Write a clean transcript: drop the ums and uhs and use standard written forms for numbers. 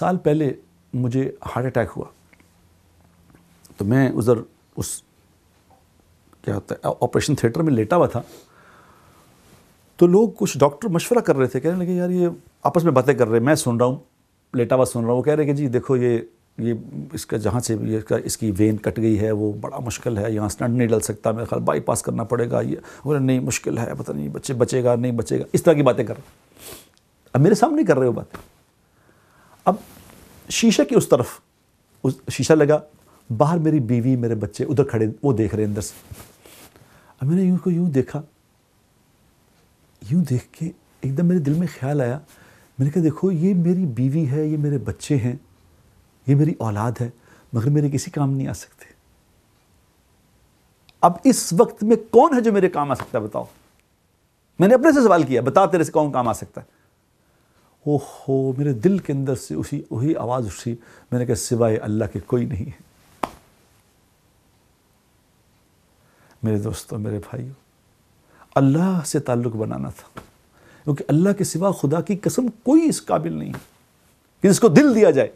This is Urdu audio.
سال پہلے مجھے ہارٹ اٹیک ہوا تو میں ادھر اس کیا ہوتا ہے آپریشن تھیٹر میں لیٹا ہوا تھا، تو لوگ کچھ ڈاکٹر مشورہ کر رہے تھے، کہنے لگے یار یہ آپس میں باتیں کر رہے ہیں، میں سن رہا ہوں، لیٹا ہوا سن رہا ہوں، وہ کہہ رہے کہ جی دیکھو یہ اس کا جہاں سے اس کی وین کٹ گئی ہے وہ بڑا مشکل ہے، یہاں سٹنٹ نہیں ڈل سکتا، میرے خیال بائی پاس کرنا پڑے گا، یہ نہیں مشکل ہے، پتہ نہیں بچے گا نہیں بچے گا، اس طرح کی باتیں کر رہے ہیں۔ اب میرے سامنے کر رہے ہو باتیں، اب شیشے کی اس طرف شیشہ لگا، باہر میری بیوی میرے بچے ادھر کھڑے، وہ دیکھ رہے اندر سے۔ اب میں نے یوں دیکھا، یوں دیکھ کے ایک دم میرے دل میں خیال آیا، میں نے کہا دیکھو یہ میری بیوی ہے، یہ میرے بچے ہیں، یہ میری اولاد ہے، مگر میرے کسی کام نہیں آ سکتے۔ اب اس وقت میں کون ہے جو میرے کام آ سکتا ہے بتاؤ؟ میں نے اپنے سے سوال کیا، بتا تیرے سے کون کام آ سکتا ہے؟ اوہو، میرے دل کے اندر سے وہی آواز اٹھی، میں نے کہا سوائے اللہ کے کوئی نہیں ہے۔ میرے دوستوں، میرے بھائیوں، اللہ سے تعلق بنانا تھا، کیونکہ اللہ کے سوا خدا کی قسم کوئی اس قابل نہیں ہے کہ جس کو دل دیا جائے۔